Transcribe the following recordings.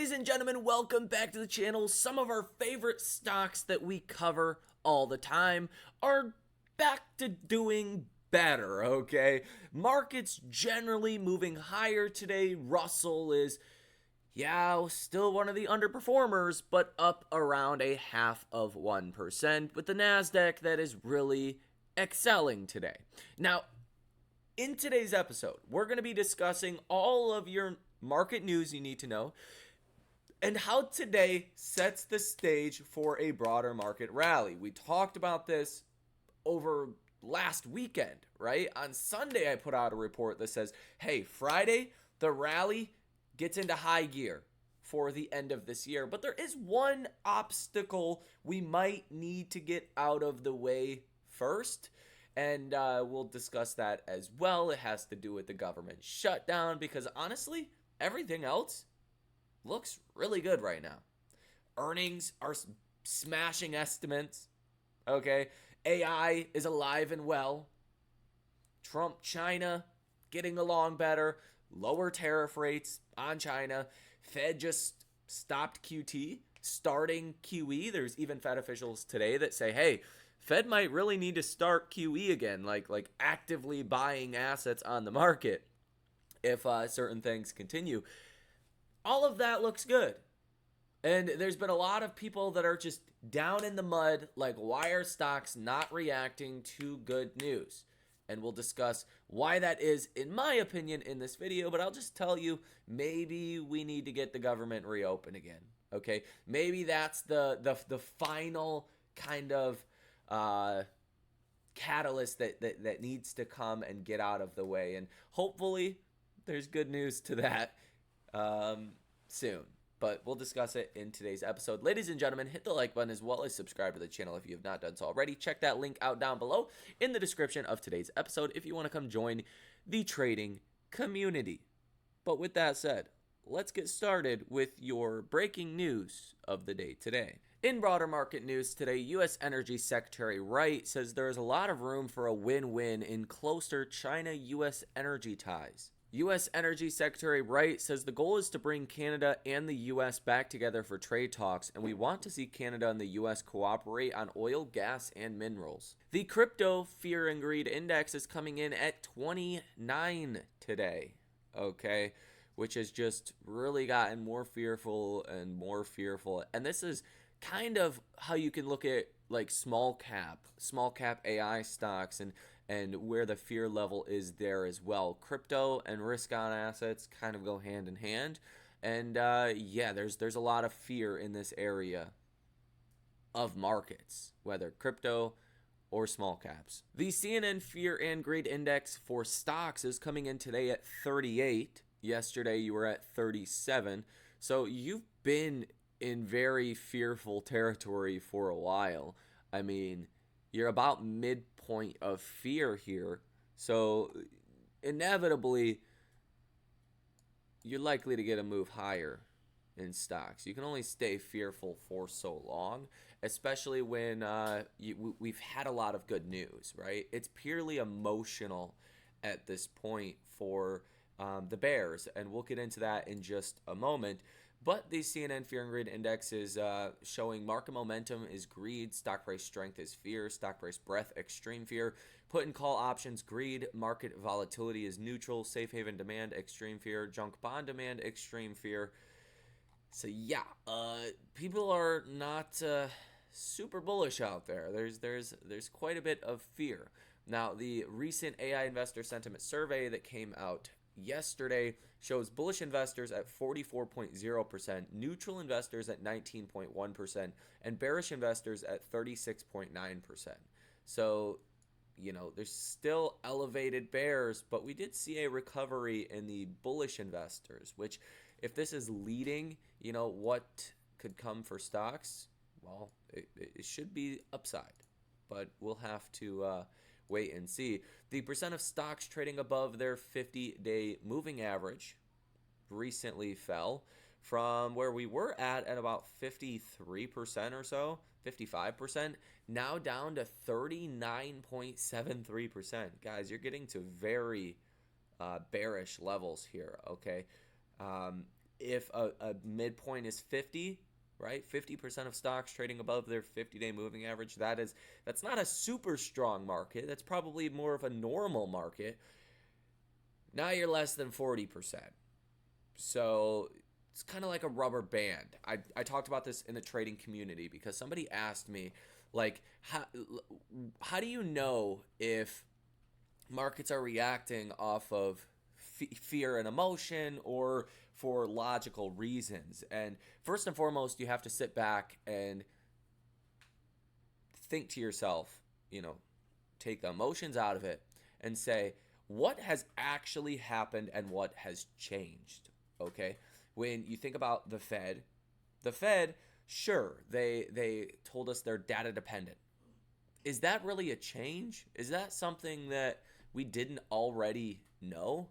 Ladies and gentlemen, welcome back to the channel. Some of our favorite stocks that we cover all the time are back to doing better, okay? Markets generally moving higher today. Russell is, still one of the underperformers, but up around a 0.5%, with the NASDAQ that is really excelling today. Now, in today's episode, we're going to be discussing all of your market news you need to know and how today sets the stage for a broader market rally. We talked about this over last weekend, right? On Sunday, I put out a report that says, hey, Friday, the rally gets into high gear for the end of this year. But there is one obstacle we might need to get out of the way first. And we'll discuss that as well. It has to do with the government shutdown because honestly, everything else looks really good right now. Earnings are smashing estimates. Okay. AI is alive and well. Trump, China getting along better. Lower tariff rates on China. Fed just stopped QT, starting QE. There's even Fed officials today that say, hey, Fed might really need to start QE again, like actively buying assets on the market if certain things continue. All of that looks good. And there's been a lot of people that are just down in the mud, like, why are stocks not reacting to good news? And we'll discuss why that is, in my opinion, in this video. But I'll just tell you, maybe we need to get the government reopened again. Okay? Maybe that's the final kind of catalyst that needs to come and get out of the way. And hopefully there's good news to that soon, but we'll discuss it in today's episode. Ladies and gentlemen, hit the like button as well as subscribe to the channel if you have not done so already. Check that link out down below in the description of today's episode if you want to come join the trading community. But with that said, let's get started with your breaking news of the day today. In broader market news today, U.S. Energy Secretary Wright says there is a lot of room for a win-win in closer China-U.S. energy ties. U.S. Energy Secretary Wright says the goal is to bring Canada and the U.S. back together for trade talks, and we want to see Canada and the U.S. cooperate on oil, gas, and minerals. The Crypto Fear and Greed Index is coming in at 29 today, okay, which has just really gotten more fearful and more fearful. And this is kind of how you can look at like small cap AI stocks and where the fear level is there as well. Crypto and risk on assets kind of go hand in hand. And there's a lot of fear in this area of markets, whether crypto or small caps. The CNN Fear and Greed Index for stocks is coming in today at 38. Yesterday you were at 37. So you've been in very fearful territory for a while. I mean, you're about midpoint of fear here. So inevitably, you're likely to get a move higher in stocks. You can only stay fearful for so long, especially when we've had a lot of good news, right? It's purely emotional at this point for the bears, and we'll get into that in just a moment. But the CNN Fear and Greed Index is showing market momentum is greed, stock price strength is fear, stock price breadth, extreme fear, put and call options, greed, market volatility is neutral, safe haven demand, extreme fear, junk bond demand, extreme fear. So people are not super bullish out there. There's quite a bit of fear. Now, the recent AI investor sentiment survey that came out yesterday shows bullish investors at 44.0%, neutral investors at 19.1%, and bearish investors at 36.9%. So, there's still elevated bears, but we did see a recovery in the bullish investors, which, if this is leading, what could come for stocks? Well, it should be upside, but we'll have to wait and see. The percent of stocks trading above their 50-day moving average recently fell from where we were at about 53% or so, 55%, now down to 39.73%. Guys, you're getting to very bearish levels here, okay? if a midpoint is 50, right? 50% of stocks trading above their 50-day moving average, that's not a super strong market. That's probably more of a normal market. Now you're less than 40%. So it's kind of like a rubber band. I talked about this in the trading community because somebody asked me, like, how do you know if markets are reacting off of fear and emotion or for logical reasons? And first and foremost, you have to sit back and think to yourself, take the emotions out of it and say, what has actually happened and what has changed? Okay? When you think about the Fed, sure, they told us they're data dependent. Is that really a change? Is that something that we didn't already know?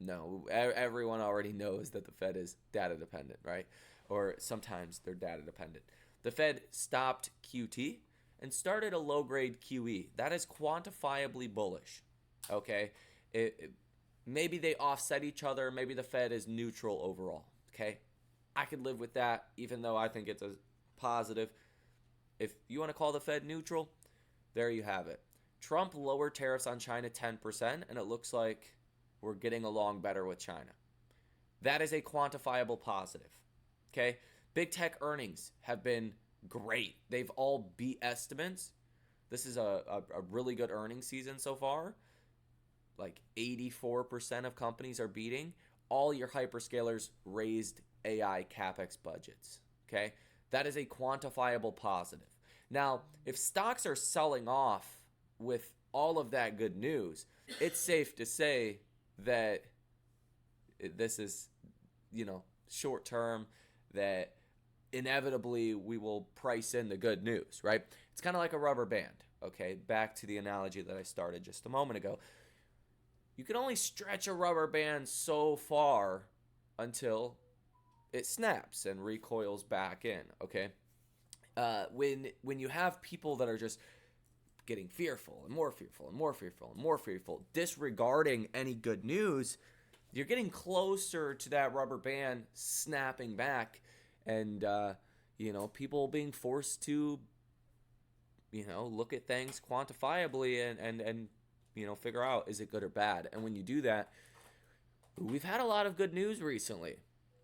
No, everyone already knows that the Fed is data dependent, right? Or sometimes they're data dependent. The Fed stopped QT and started a low-grade QE. That is quantifiably bullish, okay? Maybe they offset each other. Maybe the Fed is neutral overall, okay? I could live with that, even though I think it's a positive. If you want to call the Fed neutral, there you have it. Trump lowered tariffs on China 10%, and it looks like we're getting along better with China. That is a quantifiable positive, okay? Big tech earnings have been great. They've all beat estimates. This is a really good earnings season so far. Like 84% of companies are beating. All your hyperscalers raised AI CapEx budgets, okay? That is a quantifiable positive. Now, if stocks are selling off with all of that good news, it's safe to say that this is, short term, that inevitably we will price in the good news, right? It's kind of like a rubber band, okay? Back to the analogy that I started just a moment ago. You can only stretch a rubber band so far until it snaps and recoils back in, okay? When you have people that are just getting fearful and more fearful and more fearful and more fearful, disregarding any good news, you're getting closer to that rubber band snapping back, and people being forced to look at things quantifiably and figure out, is it good or bad? And when you do that, we've had a lot of good news recently,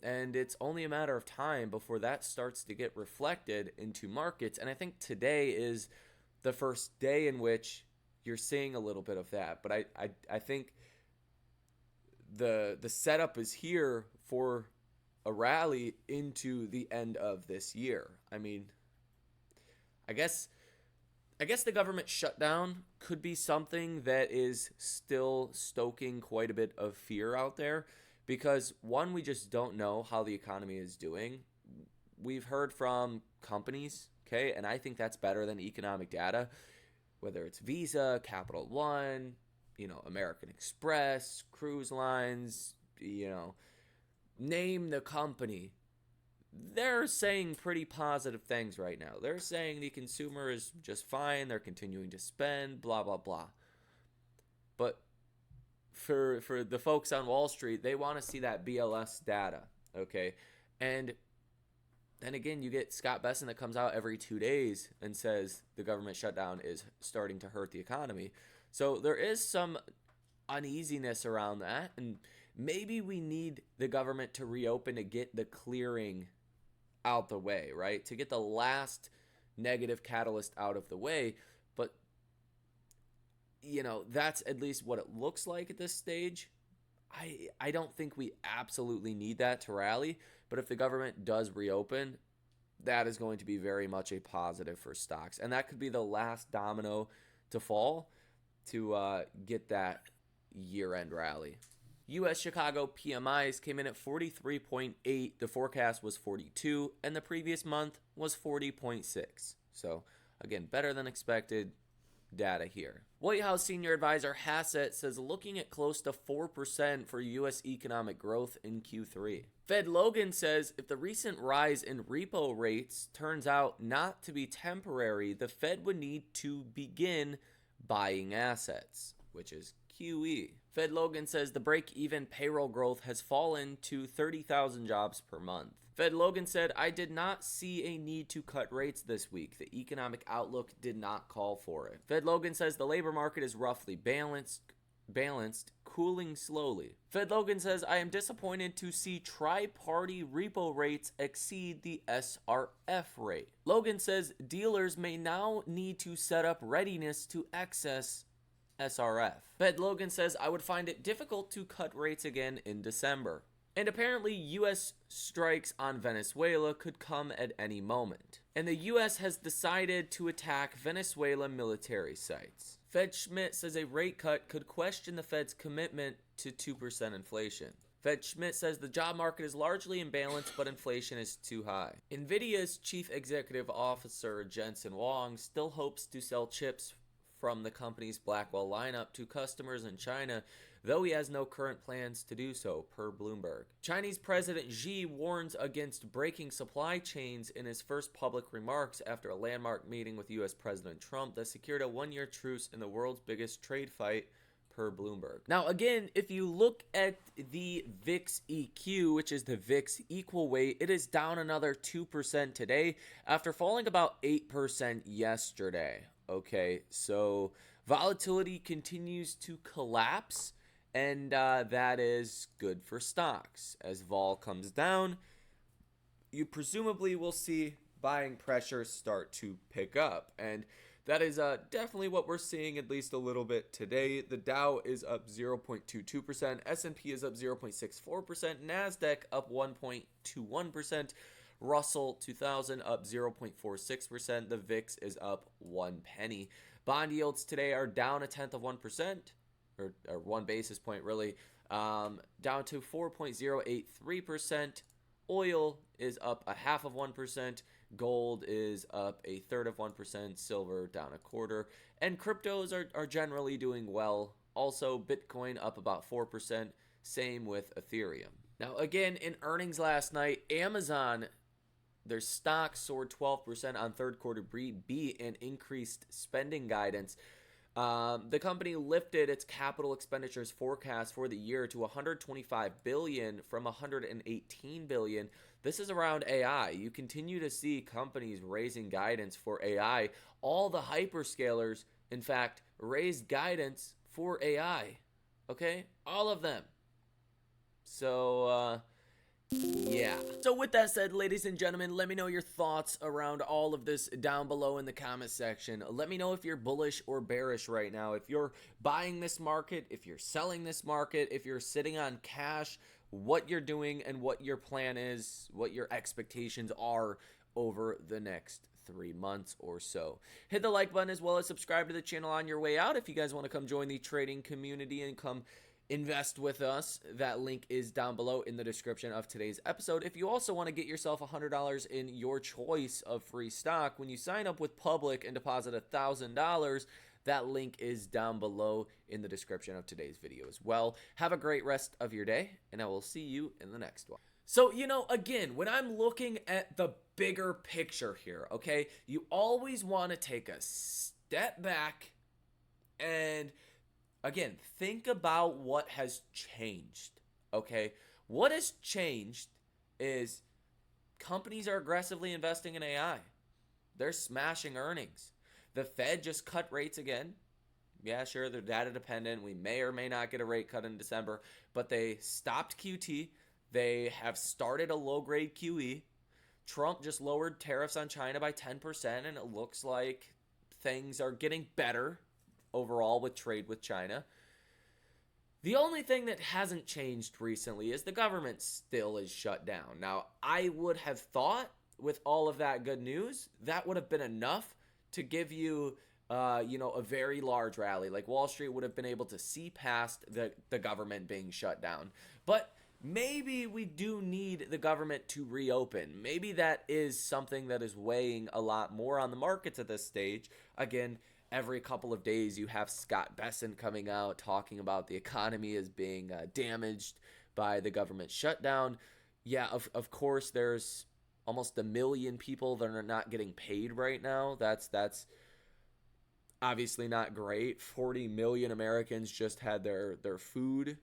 and it's only a matter of time before that starts to get reflected into markets. And I think today is the first day in which you're seeing a little bit of that. But I think the setup is here for a rally into the end of this year. I mean, I guess the government shutdown could be something that is still stoking quite a bit of fear out there because, one, we just don't know how the economy is doing. We've heard from companies, okay, and I think that's better than economic data, whether it's Visa, Capital One, American Express, cruise lines, name the company. They're saying pretty positive things right now. They're saying the consumer is just fine. They're continuing to spend, blah, blah, blah. But for the folks on Wall Street, they want to see that BLS data, okay? And then again, you get Scott Bessent that comes out every 2 days and says the government shutdown is starting to hurt the economy. So there is some uneasiness around that, and maybe we need the government to reopen to get the clearing out the way, right? To get the last negative catalyst out of the way. But, that's at least what it looks like at this stage. I don't think we absolutely need that to rally. But if the government does reopen, that is going to be very much a positive for stocks. And that could be the last domino to fall to get that year-end rally. U.S. Chicago PMIs came in at 43.8. The forecast was 42, and the previous month was 40.6. So, again, better than expected data here. White House Senior Advisor Hassett says looking at close to 4% for U.S. economic growth in Q3. Fed Logan says if the recent rise in repo rates turns out not to be temporary, the Fed would need to begin buying assets, which is QE. Fed Logan says the break-even payroll growth has fallen to 30,000 jobs per month. Fed Logan said, I did not see a need to cut rates this week. The economic outlook did not call for it. Fed Logan says the labor market is roughly balanced, cooling slowly. Fed Logan says, I am disappointed to see tri-party repo rates exceed the SRF rate. Logan says dealers may now need to set up readiness to access SRF. Fed Logan says, I would find it difficult to cut rates again in December. And apparently, U.S. strikes on Venezuela could come at any moment. And the U.S. has decided to attack Venezuela military sites. Fed Schmidt says a rate cut could question the Fed's commitment to 2% inflation. Fed Schmidt says the job market is largely in balance, but inflation is too high. NVIDIA's chief executive officer, Jensen Huang, still hopes to sell chips from the company's Blackwell lineup to customers in China, though he has no current plans to do so, per Bloomberg. Chinese President Xi warns against breaking supply chains in his first public remarks after a landmark meeting with U.S. President Trump that secured a one-year truce in the world's biggest trade fight, per Bloomberg. Now, again, if you look at the VIX EQ, which is the VIX equal weight, it is down another 2% today after falling about 8% yesterday. Okay, so volatility continues to collapse, and that is good for stocks. As vol comes down, you presumably will see buying pressure start to pick up, and that is definitely what we're seeing, at least a little bit today. The Dow is up 0.22%, S&P is up 0.64%, NASDAQ up 1.21%, Russell 2000 up 0.46%. The VIX is up 1 penny. Bond yields today are down 0.1%, or 1 basis point really, down to 4.083%. Oil is up 0.5%. Gold is up 1/3%. Silver down 1/4. And cryptos are generally doing well. Also, Bitcoin up about 4%. Same with Ethereum. Now, again, in earnings last night, Amazon, their stock soared 12% on third quarter beat and increased spending guidance. The company lifted its capital expenditures forecast for the year to $125 billion from $118 billion. This is around AI. You continue to see companies raising guidance for AI. All the hyperscalers, in fact, raised guidance for AI. Okay? All of them. So, yeah. So with that said, ladies and gentlemen, let me know your thoughts around all of this down below in the comment section. Let me know if you're bullish or bearish right now. If you're buying this market, if you're selling this market, if you're sitting on cash, what you're doing and what your plan is, what your expectations are over the next 3 months or so. Hit the like button as well as subscribe to the channel on your way out if you guys want to come join the trading community and come invest with us. That link is down below in the description of today's episode. If you also want to get yourself $100 in your choice of free stock when you sign up with Public and deposit $1,000, that link is down below in the description of today's video as well. Have a great rest of your day, and I will see you in the next one. So, again, when I'm looking at the bigger picture here, okay, you always want to take a step back and, again, think about what has changed, okay? What has changed is companies are aggressively investing in AI. They're smashing earnings. The Fed just cut rates again. Yeah, sure, they're data dependent. We may or may not get a rate cut in December, but they stopped QT. They have started a low-grade QE. Trump just lowered tariffs on China by 10%, and it looks like things are getting better overall with trade with China. The only thing that hasn't changed recently is the government still is shut down. Now, I would have thought with all of that good news, that would have been enough to give you, a very large rally. Like Wall Street would have been able to see past the government being shut down. But maybe we do need the government to reopen. Maybe that is something that is weighing a lot more on the markets at this stage. Again, every couple of days you have Scott Bessent coming out talking about the economy as being damaged by the government shutdown. Yeah, of course, there's almost 1 million people that are not getting paid right now. That's Obviously not great. 40 million Americans just had their food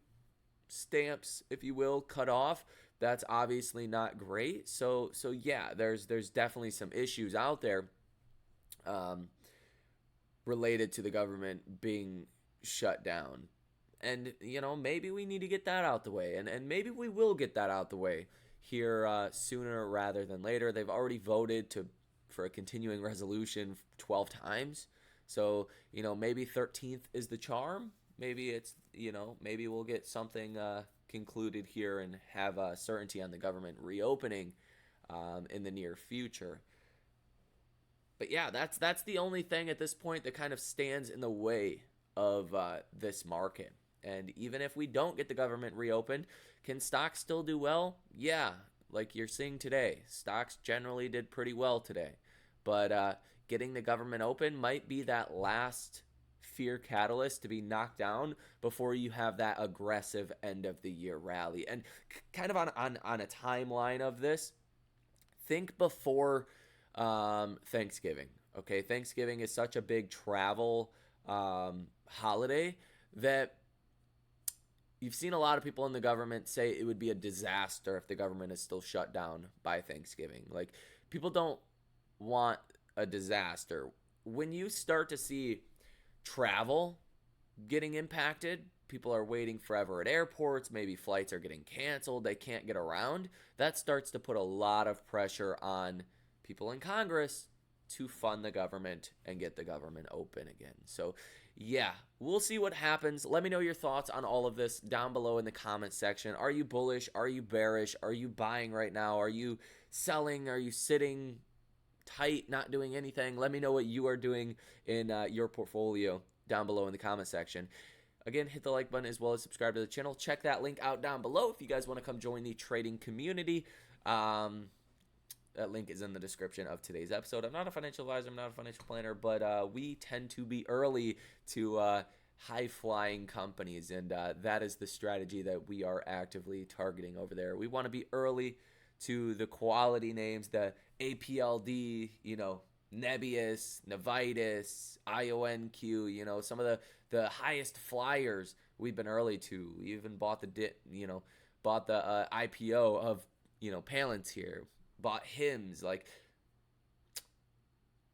stamps, if you will, cut off. That's obviously not great. So yeah, there's definitely some issues out there um, related to the government being shut down. And maybe we need to get that out the way, and maybe we will get that out the way here sooner rather than later. They've already voted to for a continuing resolution 12 times. So, maybe 13th is the charm. Maybe maybe we'll get something concluded here and have certainty on the government reopening in the near future. But yeah, that's the only thing at this point that kind of stands in the way of this market. And even if we don't get the government reopened, can stocks still do well? Yeah, like you're seeing today. Stocks generally did pretty well today. But getting the government open might be that last fear catalyst to be knocked down before you have that aggressive end of the year rally. And kind of on a timeline of this, think before Thanksgiving. Okay, Thanksgiving is such a big travel holiday that you've seen a lot of people in the government say it would be a disaster if the government is still shut down by Thanksgiving. Like, people don't want a disaster. When you start to see travel getting impacted, people are waiting forever at airports, maybe flights are getting canceled, they can't get around, that starts to put a lot of pressure on people in Congress to fund the government and get the government open again. So yeah, we'll see what happens. Let me know your thoughts on all of this down below in the comment section. Are you bullish? Are you bearish? Are you buying right now? Are you selling? Are you sitting tight, not doing anything? Let me know what you are doing in your portfolio down below in the comment section. Again, hit the like button as well as subscribe to the channel. Check that link out down below if you guys want to come join the trading community. That link is in the description of today's episode. I'm not a financial advisor, I'm not a financial planner, but we tend to be early to high-flying companies, and that is the strategy that we are actively targeting over there. We want to be early to the quality names, the APLD, Nebius, Navitas, IONQ, some of the highest flyers we've been early to. We even bought the IPO of Palantir. Bought Hims, like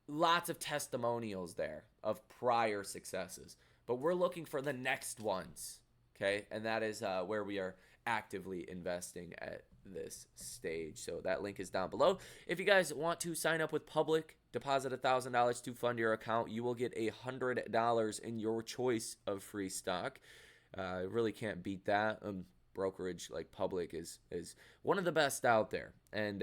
lots of testimonials there of prior successes. But we're looking for the next ones, okay? And that is where we are actively investing at this stage. So that link is down below. If you guys want to sign up with Public, deposit $1,000 to fund your account, you will get $100 in your choice of free stock. Really can't beat that. Brokerage like Public is one of the best out there, and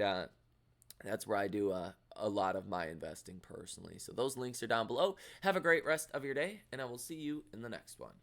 that's where I do a lot of my investing personally. So those links are down below. Have a great rest of your day, and I will see you in the next one.